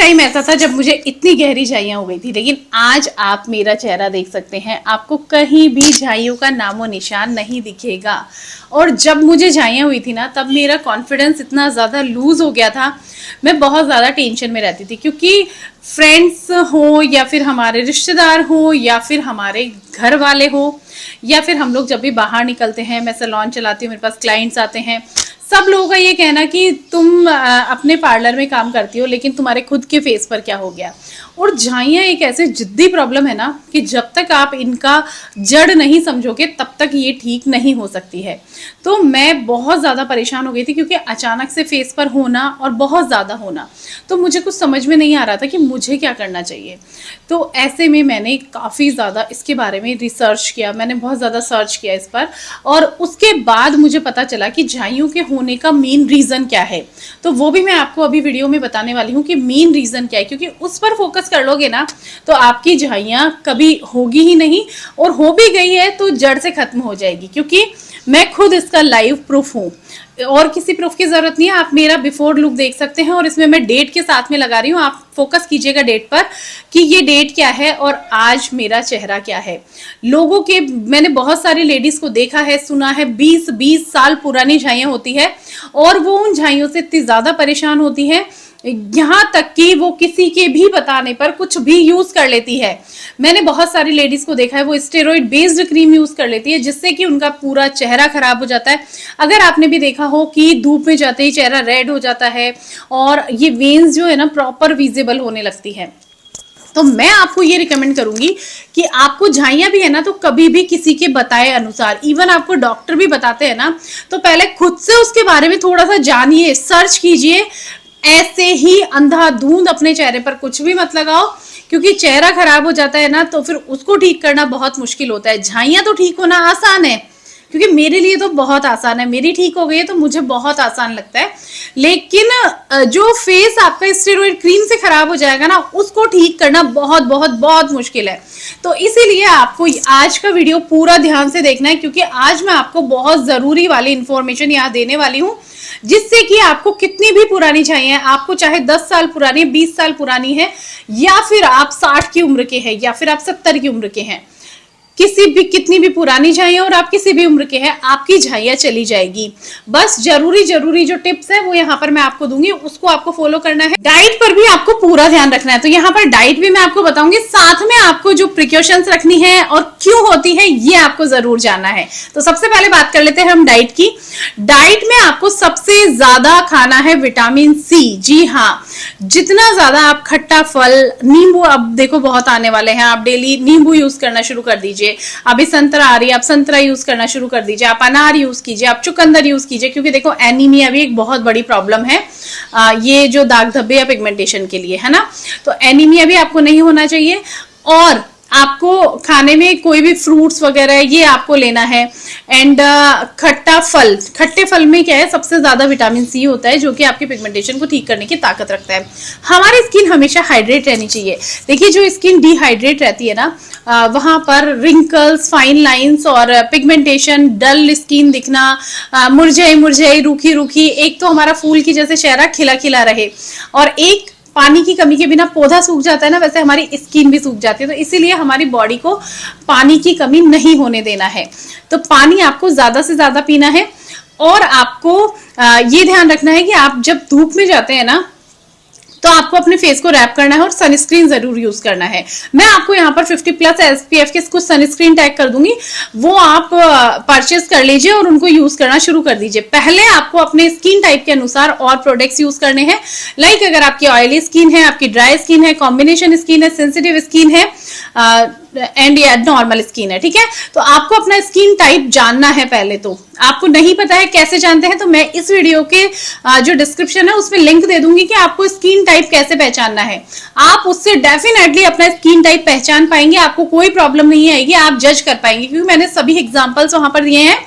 Time ऐसा था जब मुझे इतनी गहरी झाइयां हो गई थी, लेकिन आज आप मेरा चेहरा देख सकते हैं, आपको कहीं भी झाइयों का नामो निशान नहीं दिखेगा। और जब मुझे झाइयां हुई थी ना, तब मेरा कॉन्फिडेंस इतना ज़्यादा लूज हो गया था, मैं बहुत ज़्यादा टेंशन में रहती थी, क्योंकि फ्रेंड्स हो या फिर हमारे रिश्तेदार हो या फिर हमारे घर वाले हो या फिर हम लोग जब भी बाहर निकलते हैं, मैं सैलून चलाती हूँ, मेरे पास क्लाइंट्स आते हैं, सब लोगों का ये कहना कि तुम अपने पार्लर में काम करती हो लेकिन तुम्हारे खुद के फेस पर क्या हो गया। और झाइयाँ एक ऐसे जिद्दी प्रॉब्लम है ना कि जब तक आप इनका जड़ नहीं समझोगे तब तक ये ठीक नहीं हो सकती है। तो मैं बहुत ज़्यादा परेशान हो गई थी, क्योंकि अचानक से फेस पर होना और बहुत ज़्यादा होना, तो मुझे कुछ समझ में नहीं आ रहा था कि मुझे क्या करना चाहिए। तो ऐसे में मैंने काफ़ी ज़्यादा इसके बारे में रिसर्च किया, मैंने बहुत ज़्यादा सर्च किया इस पर, और उसके बाद मुझे पता चला कि झाइयों के होने का मेन रीज़न क्या है। तो वो भी मैं आपको अभी वीडियो में बताने वाली हूँ कि मेन रीज़न क्या है, क्योंकि उस पर फोकस कर लोगे ना तो आपकी झाइयाँ कभी होगी ही नहीं, और हो भी गई है तो जड़ से खत्म हो जाएगी, क्योंकि मैं खुद इसका लाइव प्रूफ हूँ। और किसी प्रूफ की जरूरत नहीं है, आप मेरा बिफोर लुक देख सकते हैं, और इसमें मैं डेट के साथ में लगा रही हूँ, आप फोकस कीजिएगा डेट पर कि ये डेट क्या है और आज मेरा चेहरा क्या है। लोगों के, मैंने बहुत सारी लेडीज को देखा है, सुना है, 20-20 साल पुरानी झाइयाँ होती है और वो उन झाइयों से इतनी ज्यादा परेशान होती है, यहाँ तक कि वो किसी के भी बताने पर कुछ भी यूज कर लेती है। मैंने बहुत सारी लेडीज को देखा है, वो स्टेरॉइड बेस्ड क्रीम यूज कर लेती है, जिससे कि उनका पूरा चेहरा खराब हो जाता है। अगर आपने भी देखा हो कि धूप में जाते ही चेहरा रेड हो जाता है और ये वेन्स जो है ना प्रॉपर विजिबल होने लगती है। तो मैं आपको ये रिकमेंड करूंगी कि आपको झाइयां भी है ना, तो कभी भी किसी के बताए अनुसार, इवन आपको डॉक्टर भी बताते हैं ना, तो पहले खुद से उसके बारे में थोड़ा सा जानिए, सर्च कीजिए। ऐसे ही अंधाधुंध अपने चेहरे पर कुछ भी मत लगाओ, क्योंकि चेहरा खराब हो जाता है ना तो फिर उसको ठीक करना बहुत मुश्किल होता है। झाइयां तो ठीक होना आसान है, क्योंकि मेरे लिए तो बहुत आसान है, मेरी ठीक हो गई है तो मुझे बहुत आसान लगता है, लेकिन जो फेस आपका स्टेरॉइड क्रीम से खराब हो जाएगा ना, उसको ठीक करना बहुत बहुत बहुत मुश्किल है। तो इसीलिए आपको आज का वीडियो पूरा ध्यान से देखना है, क्योंकि आज मैं आपको बहुत जरूरी वाली इंफॉर्मेशन यहाँ देने वाली हूँ, जिससे कि आपको कितनी भी पुरानी झाइयां है, आपको चाहे 10 साल पुरानी, 20 साल पुरानी है, या फिर आप 60 की उम्र के हैं, या फिर आप 70 की उम्र के हैं, किसी भी, कितनी भी पुरानी झाइयां और आप किसी भी उम्र के हैं, आपकी झाइयां चली जाएगी। बस जरूरी जो टिप्स है वो यहाँ पर मैं आपको दूंगी, उसको आपको फॉलो करना है। डाइट पर भी आपको पूरा ध्यान रखना है, तो यहाँ पर डाइट भी मैं आपको बताऊंगी, साथ में आपको जो प्रिकॉशंस रखनी है और क्यों होती है ये आपको जरूर जानना है। तो सबसे पहले बात कर लेते हैं हम डाइट की। डाइट में आपको सबसे ज्यादा खाना है विटामिन सी। जी हाँ, जितना ज्यादा आप खट्टा फल, नींबू, अब देखो बहुत आने वाले हैं, आप डेली नींबू यूज करना शुरू कर दीजिए। अभी संतरा आ रही है, आप संतरा यूज करना शुरू कर दीजिए, आप अनार यूज कीजिए, आप चुकंदर यूज कीजिए, क्योंकि देखो एनीमिया भी एक बहुत बड़ी प्रॉब्लम है, ये जो दाग धब्बे या पिगमेंटेशन के लिए है ना, तो एनीमिया भी आपको नहीं होना चाहिए। और आपको खाने में कोई भी फ्रूट्स वगैरह ये आपको लेना है। एंड खट्टा फल, खट्टे फल में क्या है, सबसे ज्यादा विटामिन सी होता है, जो कि आपके पिगमेंटेशन को ठीक करने की ताकत रखता है। हमारी स्किन हमेशा हाइड्रेट रहनी चाहिए। देखिए, जो स्किन डिहाइड्रेट रहती है ना, वहां पर रिंकल्स, फाइन लाइंस और पिगमेंटेशन, डल स्किन दिखना, मुरझाई, रूखी, एक तो हमारा फूल की जैसे चेहरा खिला खिला रहे, और एक पानी की कमी के बिना पौधा सूख जाता है ना, वैसे हमारी स्किन भी सूख जाती है। तो इसीलिए हमारी बॉडी को पानी की कमी नहीं होने देना है, तो पानी आपको ज्यादा से ज्यादा पीना है। और आपको ये ध्यान रखना है कि आप जब धूप में जाते हैं ना, तो आपको अपने फेस को रैप करना है और सनस्क्रीन जरूर यूज करना है। मैं आपको यहाँ पर 50+ SPF के कुछ सनस्क्रीन टैग कर दूंगी, वो आप परचेस कर लीजिए और उनको यूज करना शुरू कर दीजिए। पहले आपको अपने स्किन टाइप के अनुसार और प्रोडक्ट्स यूज करने हैं, लाइक अगर आपकी ऑयली स्किन है, आपकी ड्राई स्किन है, कॉम्बिनेशन स्किन है, सेंसिटिव स्किन है, एंड या नॉर्मल स्किन है, ठीक है। तो आपको अपना स्किन टाइप जानना है। पहले तो आपको नहीं पता है कैसे जानते हैं, तो मैं इस वीडियो के जो डिस्क्रिप्शन है उसमें लिंक दे दूंगी कि आपको स्किन टाइप कैसे पहचानना है। आप उससे डेफिनेटली अपना स्किन टाइप पहचान पाएंगे, आपको कोई प्रॉब्लम नहीं आएगी, आप जज कर पाएंगे, क्योंकि मैंने सभी एग्जांपल्स वहां पर दिए हैं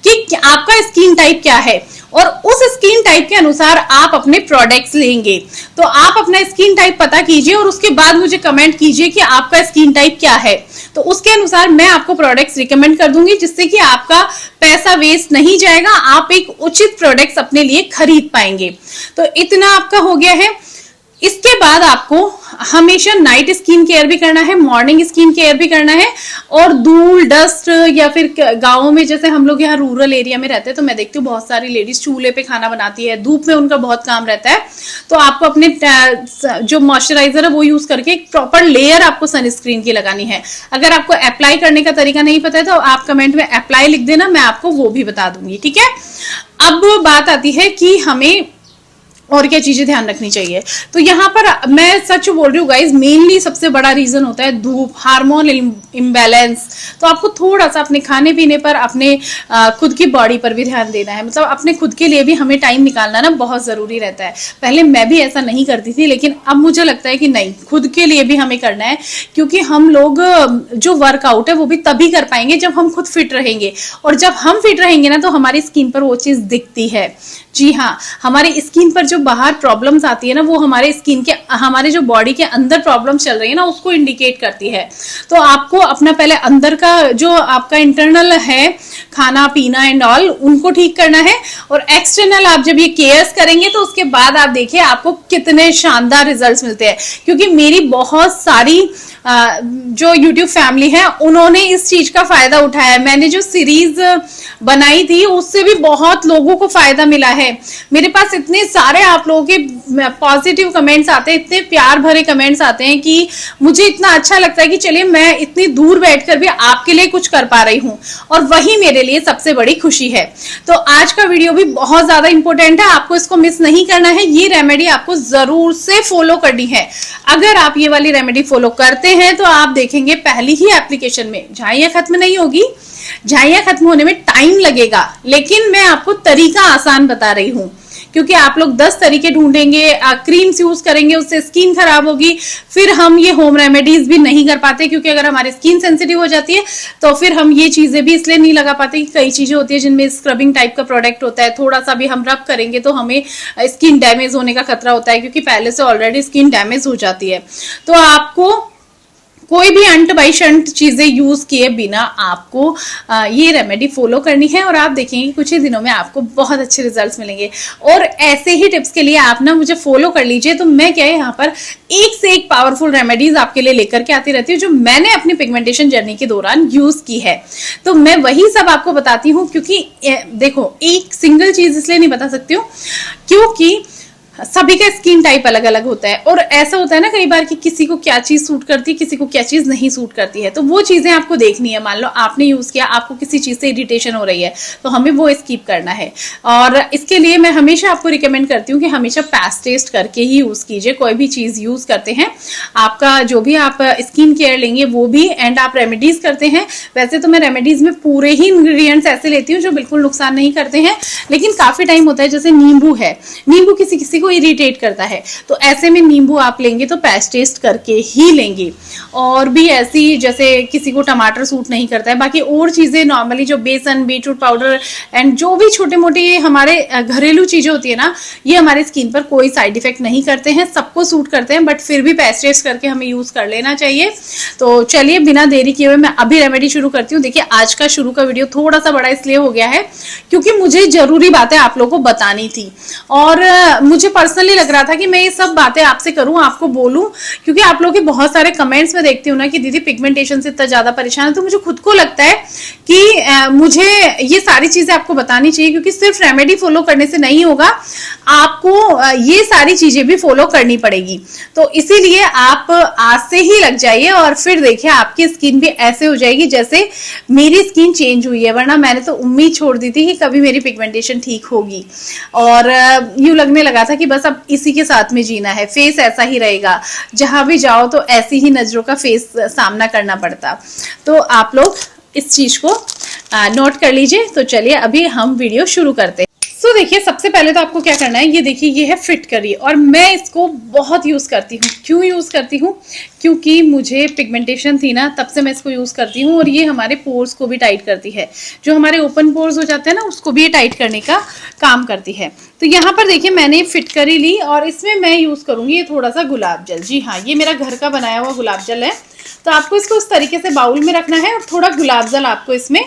कि आपका स्किन टाइप क्या है, और उस स्किन टाइप के अनुसार आप अपने प्रोडक्ट्स लेंगे। तो आप अपना स्किन टाइप पता कीजिए और उसके बाद मुझे कमेंट कीजिए कि आपका स्किन टाइप क्या है, तो उसके अनुसार मैं आपको प्रोडक्ट्स रिकमेंड कर दूंगी, जिससे कि आपका पैसा वेस्ट नहीं जाएगा, आप एक उचित प्रोडक्ट्स अपने लिए खरीद पाएंगे। तो इतना आपका हो गया है। इसके बाद आपको हमेशा नाइट स्किन केयर भी करना है, मॉर्निंग स्किन केयर भी करना है। और धूल डस्ट या फिर गाँव में, जैसे हम लोग यहाँ रूरल एरिया में रहते हैं, तो मैं देखती हूँ बहुत सारी लेडीज चूल्हे पे खाना बनाती है, धूप में उनका बहुत काम रहता है। तो आपको अपने जो मॉइस्चराइजर है वो यूज करके एक प्रॉपर लेयर आपको सनस्क्रीन की लगानी है। अगर आपको अप्लाई करने का तरीका नहीं पता है तो आप कमेंट में अप्लाई लिख देना, मैं आपको वो भी बता दूंगी, ठीक है। अब बात आती है कि हमें और क्या चीजें ध्यान रखनी चाहिए। तो यहाँ पर मैं सच बोल रही हूँ गाइज, मेनली सबसे बड़ा रीजन होता है धूप, हार्मोन इम्बैलेंस। तो आपको थोड़ा सा अपने खाने पीने पर, अपने खुद की बॉडी पर भी ध्यान देना है। मतलब अपने खुद के लिए भी हमें टाइम निकालना ना बहुत जरूरी रहता है। पहले मैं भी ऐसा नहीं करती थी, लेकिन अब मुझे लगता है कि नहीं, खुद के लिए भी हमें करना है। क्योंकि हम लोग जो वर्कआउट है वो भी तभी कर पाएंगे जब हम खुद फिट रहेंगे। और जब हम फिट रहेंगे ना, तो हमारी स्किन पर वो चीज दिखती है। जी हाँ, हमारी स्किन पर जो बाहर प्रॉब्लम्स आती है ना, वो हमारे स्किन के, हमारे जो बॉडी के अंदर प्रॉब्लम्स चल रही है ना, उसको इंडिकेट करती है। तो आपको अपना पहले अंदर का जो आपका इंटरनल है, खाना पीना एंड ऑल, उनको ठीक करना है। और एक्सटर्नल आप जब ये केयर्स करेंगे तो उसके बाद आप देखिए आपको कितने शानदार रिजल्ट्स मिलते हैं। क्योंकि मेरी बहुत सारी जो YouTube फैमिली है, उन्होंने इस चीज का फायदा उठाया है। मैंने जो सीरीज बनाई थी उससे भी बहुत लोगों को फायदा मिला है। मेरे पास इतने सारे आप लोगों के पॉजिटिव कमेंट्स आते हैं, इतने प्यार भरे कमेंट्स आते हैं कि मुझे इतना अच्छा लगता है कि चलिए मैं इतनी दूर बैठकर भी आपके लिए कुछ कर पा रही हूँ, और वही मेरे लिए सबसे बड़ी खुशी है। तो आज का वीडियो भी बहुत ज्यादा इंपॉर्टेंट है, आपको इसको मिस नहीं करना है। ये रेमेडी आपको जरूर से फॉलो करनी है। अगर आप ये वाली रेमेडी फॉलो करते हैं तो आप देखेंगे पहली ही एप्लीकेशन में झाइयां खत्म नहीं होगी। झाइयां खत्म होने में टाइम लगेगा, लेकिन मैं आपको तरीका आसान बता रही हूँ। क्योंकि आप लोग 10 तरीके ढूंढेंगे, क्रीम्स यूज करेंगे, उससे स्किन खराब होगी, फिर हम ये होम रेमेडीज भी नहीं कर पाते। क्योंकि अगर हमारी स्किन सेंसिटिव हो जाती है तो फिर हम ये चीजें भी इसलिए नहीं लगा पाते कि कई चीजें होती है जिनमें स्क्रबिंग टाइप का प्रोडक्ट होता है। थोड़ा सा भी हम रब करेंगे तो हमें स्किन डैमेज होने का खतरा होता है, क्योंकि पहले से ऑलरेडी स्किन डैमेज हो जाती है। तो आपको कोई भी अंट बाई शंट चीजें यूज किए बिना आपको ये रेमेडी फॉलो करनी है। और आप देखेंगे कुछ ही दिनों में आपको बहुत अच्छे रिजल्ट्स मिलेंगे। और ऐसे ही टिप्स के लिए आप ना मुझे फॉलो कर लीजिए। तो मैं क्या है, यहाँ पर एक से एक पावरफुल रेमेडीज आपके लिए लेकर के आती रहती हूँ, जो मैंने अपनी पिगमेंटेशन जर्नी के दौरान यूज की है। तो मैं वही सब आपको बताती हूँ। क्योंकि देखो, एक सिंगल चीज इसलिए नहीं बता सकती हूँ क्योंकि सभी का स्किन टाइप अलग अलग होता है। और ऐसा होता है ना कई बार कि किसी को क्या चीज सूट करती है, किसी को क्या चीज नहीं सूट करती है। तो वो चीजें आपको देखनी है। मान लो आपने यूज किया, आपको किसी चीज से इरिटेशन हो रही है, तो हमें वो स्किप करना है। और इसके लिए मैं हमेशा आपको रिकमेंड करती हूँ कि हमेशा पैच टेस्ट करके ही यूज कीजिए। कोई भी चीज यूज करते हैं, आपका जो भी आप स्किन केयर लेंगे वो भी, एंड आप रेमेडीज करते हैं। वैसे तो मैं रेमेडीज में पूरे ही इंग्रेडिएंट्स ऐसे लेती हूँ जो बिल्कुल नुकसान नहीं करते हैं, लेकिन काफी टाइम होता है। जैसे नींबू है, नींबू किसी को इरिटेट करता है, तो ऐसे में नींबू आप लेंगे तो पैच टेस्ट करके ही लेंगे। और भी ऐसी, जैसे किसी को टमाटर सूट नहीं करता है, बाकी और चीजें नॉर्मली जो बेसन, बीटरूट पाउडर एंड जो भी छोटे मोटे हमारे घरेलू चीजें होती है ना, ये हमारे स्किन पर कोई साइड इफेक्ट नहीं करते हैं, सबको सूट करते हैं। बट फिर भी पैच टेस्ट करके हमें यूज कर लेना चाहिए। तो चलिए बिना देरी किए हुए मैं अभी रेमेडी शुरू करती हूँ। देखिए, आज का शुरू का वीडियो थोड़ा सा बड़ा इसलिए हो गया है क्योंकि मुझे जरूरी बातें आप लोगों को बतानी थी। और मुझे पर्सनली लग रहा था कि मैं ये सब बातें आपसे करूं, आपको बोलूं। क्योंकि आप लोगों के बहुत सारे कमेंट्स में देखती हूँ ना कि दीदी पिगमेंटेशन से इतना ज्यादा परेशान है, तो मुझे खुद को लगता है कि मुझे ये सारी चीजें आपको बतानी चाहिए। क्योंकि सिर्फ रेमेडी फॉलो करने से नहीं होगा, आपको ये सारी चीजें भी फॉलो करनी पड़ेगी। तो इसीलिए आप आज से ही लग जाइए और फिर देखिए आपकी स्किन भी ऐसे हो जाएगी जैसे मेरी स्किन चेंज हुई है। वरना मैंने तो उम्मीद छोड़ दी थी कि कभी मेरी पिगमेंटेशन ठीक होगी, और यूं लगने लगा था कि बस अब इसी के साथ में जीना है, फेस ऐसा ही रहेगा, जहां भी जाओ तो ऐसी ही नजरों का फेस सामना करना पड़ता। तो आप लोग इस चीज को नोट कर लीजिए। तो चलिए अभी हम वीडियो शुरू करते हैं। तो देखिए, सबसे पहले तो आपको क्या करना है, ये देखिए ये है फिट करी, और मैं इसको बहुत यूज करती हूँ। क्यों यूज करती हूँ? क्योंकि मुझे पिगमेंटेशन थी ना, तब से मैं इसको यूज करती हूँ। और ये हमारे पोर्स को भी टाइट करती है, जो हमारे ओपन पोर्स हो जाते हैं ना, उसको भी ये टाइट करने का काम करती है। तो यहाँ पर देखिए मैंने फिट करी ली, और इसमें मैं यूज करूंगी ये थोड़ा सा गुलाब जल। जी हाँ, ये मेरा घर का बनाया हुआ गुलाब जल है। तो आपको इसको इस तरीके से बाउल में रखना है, और थोड़ा गुलाब जल आपको इसमें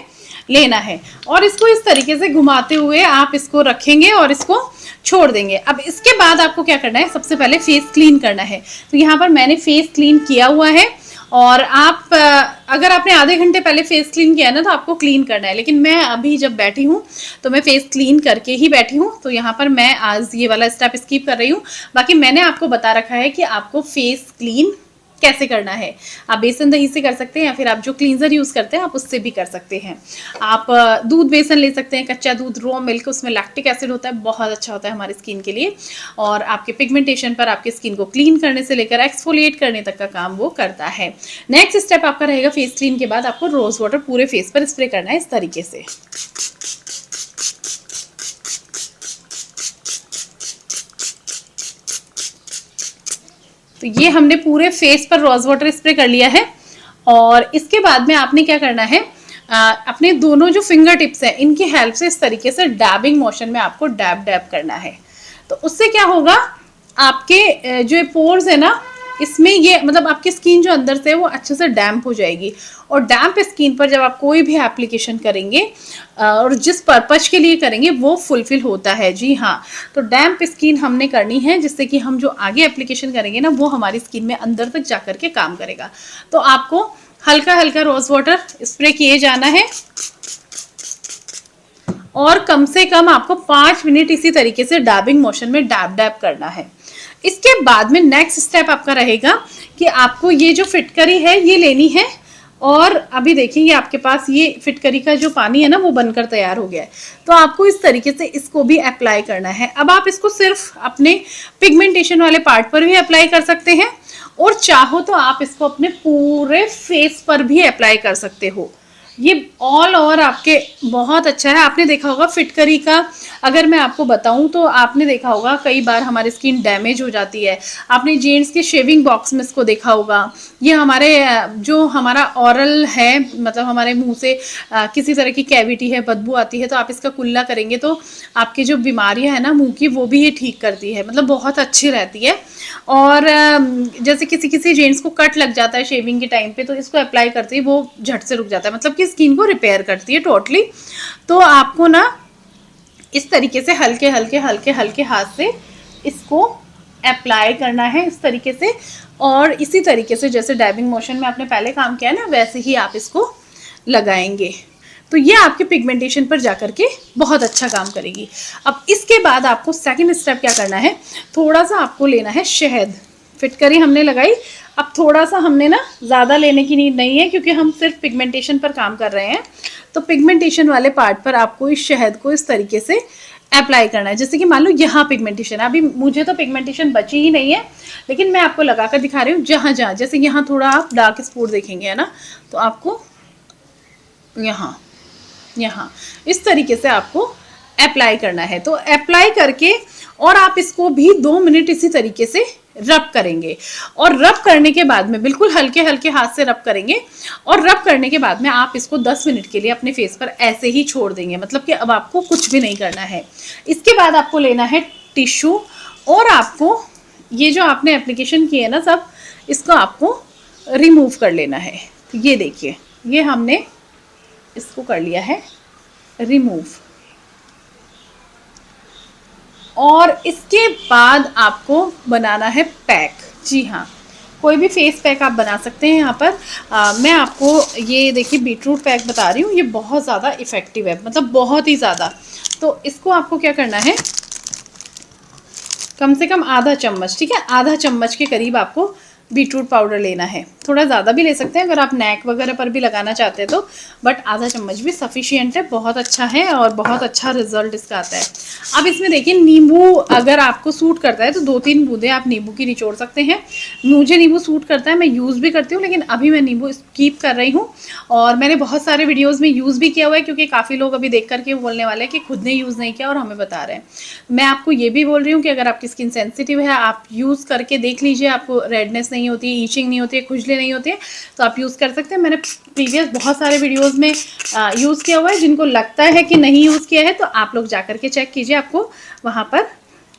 लेना है, और इसको इस तरीके से घुमाते हुए आप इसको रखेंगे और इसको छोड़ देंगे। अब इसके बाद आपको क्या करना है, सबसे पहले फेस क्लीन करना है। तो यहाँ पर मैंने फेस क्लीन किया हुआ है, और आप अगर आपने आधे घंटे पहले फेस क्लीन किया है ना तो आपको क्लीन करना है, लेकिन मैं अभी जब बैठी हूँ तो मैं फेस क्लीन करके ही बैठी हूँ, तो यहाँ पर मैं आज ये वाला स्टेप स्किप कर रही हूँ। बाकी मैंने आपको बता रखा है कि आपको फेस क्लीन कैसे करना है। आप बेसन दही से कर सकते हैं, या फिर आप जो क्लींजर यूज़ करते हैं आप उससे भी कर सकते हैं। आप दूध बेसन ले सकते हैं, कच्चा दूध, रॉ मिल्क, उसमें लैक्टिक एसिड होता है, बहुत अच्छा होता है हमारी स्किन के लिए, और आपके पिगमेंटेशन पर, आपके स्किन को क्लीन करने से लेकर एक्सफोलिएट करने तक का काम वो करता है। नेक्स्ट स्टेप आपका रहेगा, फेस क्लीन के बाद आपको रोज़ वाटर पूरे फेस पर स्प्रे करना है इस तरीके से। तो ये हमने पूरे फेस पर रोज वाटर स्प्रे कर लिया है, और इसके बाद में आपने क्या करना है, अपने दोनों जो फिंगर टिप्स हैं इनकी हेल्प से इस तरीके से डैबिंग मोशन में आपको डैब डैब करना है। तो उससे क्या होगा, आपके जो पोर्स है ना, इसमें ये मतलब आपकी स्किन जो अंदर से है वो अच्छे से डैम्प हो जाएगी, और डैम्प स्किन पर जब आप कोई भी एप्लीकेशन करेंगे और जिस पर्पज के लिए करेंगे वो फुलफिल होता है। जी हाँ, तो डैम्प स्किन हमने करनी है, जिससे कि हम जो आगे एप्लीकेशन करेंगे ना वो हमारी स्किन में अंदर तक जा करके काम करेगा। तो आपको हल्का हल्का रोज वाटर स्प्रे किए जाना है, और कम से कम आपको 5 मिनट इसी तरीके से डैबिंग मोशन में डैब डैब करना है। इसके बाद में नेक्स्ट स्टेप आपका रहेगा कि आपको ये जो फिटकरी है ये लेनी है, और अभी देखिए आपके पास ये फिटकरी का जो पानी है ना वो बनकर तैयार हो गया है। तो आपको इस तरीके से इसको भी अप्लाई करना है। अब आप इसको सिर्फ अपने पिगमेंटेशन वाले पार्ट पर भी अप्लाई कर सकते हैं, और चाहो तो आप इसको अपने पूरे फेस पर भी अप्लाई कर सकते हो। ये ऑल ओवर आपके बहुत अच्छा है। आपने देखा होगा फिटकरी का, अगर मैं आपको बताऊं तो आपने देखा होगा कई बार हमारी स्किन डैमेज हो जाती है। आपने जेंट्स के शेविंग बॉक्स में इसको देखा होगा। ये हमारे जो हमारा ऑरल है, मतलब हमारे मुंह से किसी तरह की कैविटी है, बदबू आती है, तो आप इसका कुल्ला करेंगे तो आपकी जो बीमारियां है ना मुंह की वो भी ये ठीक करती है, मतलब बहुत अच्छी रहती है। और जैसे किसी किसी जेंट्स को कट लग जाता है शेविंग के टाइम पे, तो इसको अप्लाई करते ही वो झट से रुक जाता है, मतलब कि स्किन को रिपेयर करती है टोटली। तो आपको ना इस तरीके से हल्के हल्के हल्के हल्के हाथ से इसको अप्लाई करना है इस तरीके से, और इसी तरीके से जैसे डैबिंग मोशन में आपने पहले काम किया है ना वैसे ही आप इसको लगाएंगे। तो ये आपके पिगमेंटेशन पर जाकर के बहुत अच्छा काम करेगी। अब इसके बाद आपको सेकंड स्टेप क्या करना है, थोड़ा सा आपको लेना है शहद। फिटकरी हमने लगाई, अब थोड़ा सा हमने ना ज़्यादा लेने की नीड नहीं है, क्योंकि हम सिर्फ पिगमेंटेशन पर काम कर रहे हैं। तो पिगमेंटेशन वाले पार्ट पर आपको इस शहद को इस तरीके से अप्लाई करना है। जैसे कि मान लो यहाँ पिगमेंटेशन है, अभी मुझे तो पिगमेंटेशन बची ही नहीं है, लेकिन मैं आपको लगा कर दिखा रही हूँ। जहाँ जहाँ जैसे यहाँ थोड़ा आप डार्क स्पॉट देखेंगे है ना, तो आपको यहाँ इस तरीके से आपको अप्लाई करना है। तो अप्लाई करके और आप इसको भी 2 मिनट इसी तरीके से रब करेंगे, और रब करने के बाद में बिल्कुल हल्के हल्के हाथ से रब करेंगे, और रब करने के बाद में आप इसको 10 मिनट के लिए अपने फेस पर ऐसे ही छोड़ देंगे, मतलब कि अब आपको कुछ भी नहीं करना है। इसके बाद आपको लेना है टिश्यू, और आपको ये जो आपने एप्लीकेशन किए ना सब, इसको आपको रिमूव कर लेना है। तो ये देखिए, ये हमने इसको कर लिया है रिमूव, और इसके बाद आपको बनाना है पैक। जी हाँ, कोई भी फेस पैक आप बना सकते हैं। यहाँ पर मैं आपको ये देखिए बीटरूट पैक बता रही हूँ, ये बहुत ज़्यादा इफ़ेक्टिव है, मतलब बहुत ही ज़्यादा। तो इसको आपको क्या करना है, कम से कम आधा चम्मच, ठीक है, आधा चम्मच के करीब आपको बीटरूट पाउडर लेना है। थोड़ा ज़्यादा भी ले सकते हैं अगर आप नेक वगैरह पर भी लगाना चाहते हैं तो, बट आधा चम्मच भी सफिशिएंट है, बहुत अच्छा है और बहुत अच्छा रिजल्ट इसका आता है। अब इसमें देखिए नींबू अगर आपको सूट करता है तो 2-3 बूंदे आप नींबू की निचोड़ सकते हैं। मुझे नींबू सूट करता है, मैं यूज़ भी करती हूँ, लेकिन अभी मैं नींबू स्किप कर रही हूँ, और मैंने बहुत सारे वीडियोज़ में यूज़ भी किया हुआ है, क्योंकि काफ़ी लोग अभी देख करके बोलने वाले हैं कि खुद ने यूज़ नहीं किया और हमें बता रहे हैं। मैं आपको ये भी बोल रही हूँ कि अगर आपकी स्किन सेंसिटिव है, आप यूज़ करके देख लीजिए, आपको रेडनेस नहीं होती है, ईचिंग नहीं होती है, खुजली नहीं होती है, तो आप यूज़ कर सकते हैं। मैंने प्रीवियस बहुत सारे वीडियोस में यूज़ किया हुआ है। जिनको लगता है कि नहीं यूज़ किया है तो आप लोग जा करके चेक कीजिए, आपको वहाँ पर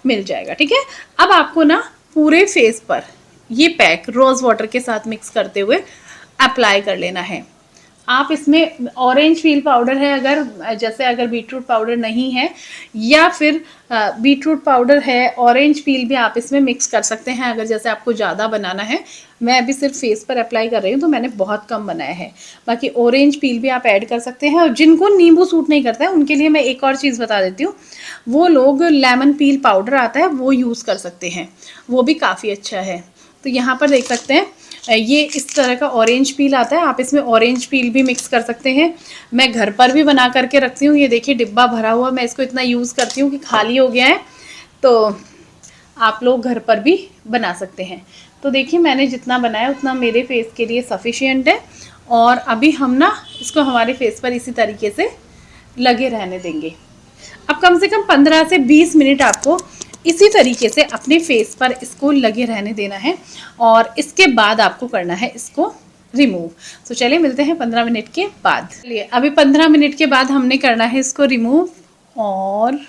मिल जाएगा, ठीक है। अब आपको ना पूरे फेस पर ये पैक रोज़ वाटर के साथ मिक्स करते हुए अप्लाई कर लेना है। आप इसमें ऑरेंज पील पाउडर है, अगर जैसे अगर बीटरूट पाउडर नहीं है, या फिर बीटरूट पाउडर है, ऑरेंज पील भी आप इसमें मिक्स कर सकते हैं अगर जैसे आपको ज़्यादा बनाना है। मैं अभी सिर्फ फेस पर अप्लाई कर रही हूँ तो मैंने बहुत कम बनाया है। बाकी ऑरेंज पील भी आप ऐड कर सकते हैं। और जिनको नींबू सूट नहीं करता है उनके लिए मैं एक और चीज़ बता देती हूँ, वो लोग लेमन पील पाउडर आता है वो यूज़ कर सकते हैं, वो भी काफ़ी अच्छा है। तो यहाँ पर देख सकते हैं ये इस तरह का ऑरेंज पील आता है, आप इसमें ऑरेंज पील भी मिक्स कर सकते हैं। मैं घर पर भी बना करके रखती हूँ, ये देखिए डिब्बा भरा हुआ, मैं इसको इतना यूज़ करती हूँ कि खाली हो गया है। तो आप लोग घर पर भी बना सकते हैं। तो देखिए मैंने जितना बनाया उतना मेरे फेस के लिए सफिशिएंट है। और अभी हम ना इसको हमारे फेस पर इसी तरीके से लगे रहने देंगे। अब कम से कम 15 से 20 मिनट आपको इसी तरीके से अपने फेस पर इसको लगे रहने देना है, और इसके बाद आपको करना है इसको रिमूव। तो चलिए मिलते हैं 15 मिनट के बाद। चलिए अभी 15 मिनट के बाद हमने करना है इसको रिमूव, और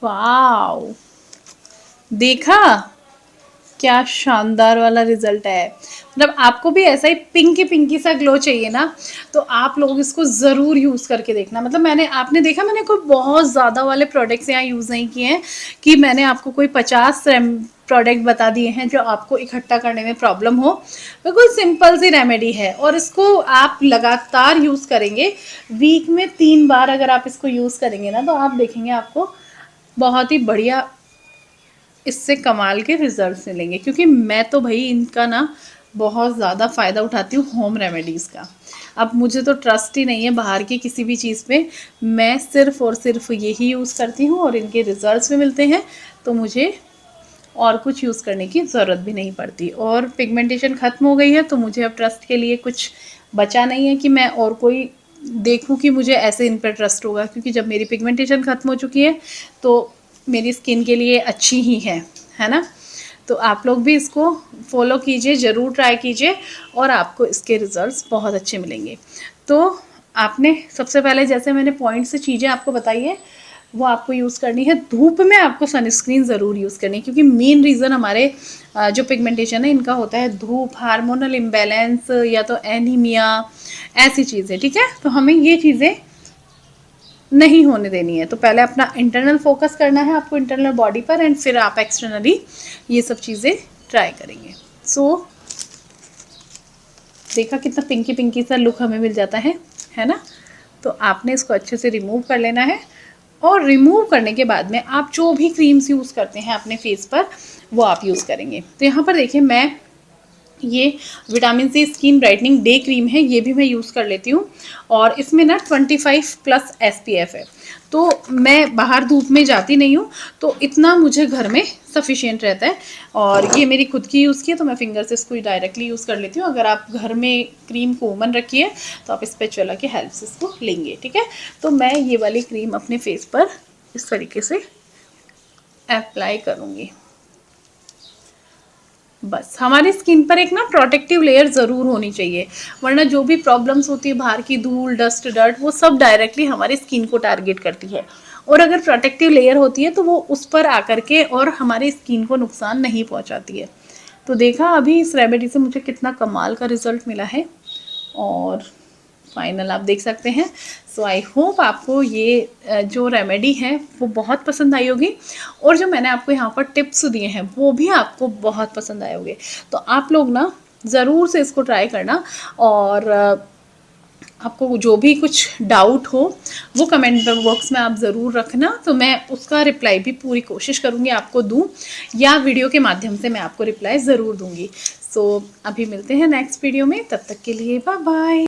वाओ, देखा क्या शानदार वाला रिजल्ट है। मतलब आपको भी ऐसा ही पिंकी पिंकी सा ग्लो चाहिए ना, तो आप लोग इसको ज़रूर यूज़ करके देखना। मतलब आपने देखा मैंने कोई बहुत ज़्यादा वाले प्रोडक्ट्स यहाँ यूज़ नहीं किए हैं, कि मैंने आपको कोई 50 प्रोडक्ट बता दिए हैं जो आपको इकट्ठा करने में प्रॉब्लम हो। बिल्कुल सिंपल सी रेमेडी है, और इसको आप लगातार यूज़ करेंगे, वीक में 3 बार अगर आप इसको यूज़ करेंगे ना, तो आप देखेंगे आपको बहुत ही बढ़िया इससे कमाल के रिजल्ट्स मिलेंगे। क्योंकि मैं तो भाई इनका ना बहुत ज़्यादा फ़ायदा उठाती हूँ होम रेमेडीज़ का। अब मुझे तो ट्रस्ट ही नहीं है बाहर की किसी भी चीज़ पे, मैं सिर्फ़ और सिर्फ यही यूज़ करती हूँ और इनके रिजल्ट्स भी मिलते हैं, तो मुझे और कुछ यूज़ करने की ज़रूरत भी नहीं पड़ती। और पिगमेंटेशन ख़त्म हो गई है, तो मुझे अब ट्रस्ट के लिए कुछ बचा नहीं है कि मैं और कोई देखूँ कि मुझे ऐसे इन पर ट्रस्ट होगा। क्योंकि जब मेरी पिगमेंटेशन ख़त्म हो चुकी है तो मेरी स्किन के लिए अच्छी ही है ना। तो आप लोग भी इसको फॉलो कीजिए, ज़रूर ट्राई कीजिए, और आपको इसके रिज़ल्ट्स बहुत अच्छे मिलेंगे। तो आपने सबसे पहले जैसे मैंने पॉइंट से चीज़ें आपको बताई है वो आपको यूज़ करनी है। धूप में आपको सनस्क्रीन ज़रूर यूज़ करनी है, क्योंकि मेन रीज़न हमारे जो पिगमेंटेशन है इनका होता है धूप, हार्मोनल इम्बैलेंस, या तो एनीमिया, ऐसी चीज़ें। ठीक है, तो हमें ये चीज़ें नहीं होने देनी है। तो पहले अपना इंटरनल फोकस करना है आपको, इंटरनल बॉडी पर, एंड फिर आप एक्सटर्नली ये सब चीज़ें ट्राई करेंगे। सो देखा कितना पिंकी पिंकी सा लुक हमें मिल जाता है ना। तो आपने इसको अच्छे से रिमूव कर लेना है, और रिमूव करने के बाद में आप जो भी क्रीम्स यूज़ करते हैं अपने फेस पर वो आप यूज़ करेंगे। तो यहाँ पर देखिए मैं ये vitamin C skin brightening day cream है, ये भी मैं यूज़ कर लेती हूँ, और इसमें ना 25+ SPF है। तो मैं बाहर धूप में जाती नहीं हूँ, तो इतना मुझे घर में सफिशिएंट रहता है। और ये मेरी खुद की यूज़ की है, तो मैं फिंगर से इसको डायरेक्टली यूज़ कर लेती हूँ। अगर आप घर में क्रीम कॉमन रखी है तो आप स्पैचुला की हेल्प से इसको लेंगे। ठीक है, तो मैं ये वाली क्रीम अपने फेस पर इस तरीके से अप्लाई करूँगी। बस हमारी स्किन पर एक ना प्रोटेक्टिव लेयर ज़रूर होनी चाहिए, वरना जो भी प्रॉब्लम्स होती है बाहर की धूल, डस्ट, डर्ट, वो सब डायरेक्टली हमारी स्किन को टारगेट करती है। और अगर प्रोटेक्टिव लेयर होती है तो वो उस पर आकर के और हमारी स्किन को नुकसान नहीं पहुंचाती है। तो देखा अभी इस रेमेडी से मुझे कितना कमाल का रिजल्ट मिला है, और फाइनल आप देख सकते हैं। सो आई होप आपको ये जो रेमेडी है वो बहुत पसंद आई होगी, और जो मैंने आपको यहाँ पर टिप्स दिए हैं वो भी आपको बहुत पसंद आए होंगे। तो आप लोग ना ज़रूर से इसको ट्राई करना, और आपको जो भी कुछ डाउट हो वो कमेंट बॉक्स में आप ज़रूर रखना, तो मैं उसका रिप्लाई भी पूरी कोशिश करूँगी आपको दूँ, या वीडियो के माध्यम से मैं आपको रिप्लाई ज़रूर दूँगी। सो अभी मिलते हैं नेक्स्ट वीडियो में, तब तक के लिए बाय बाय।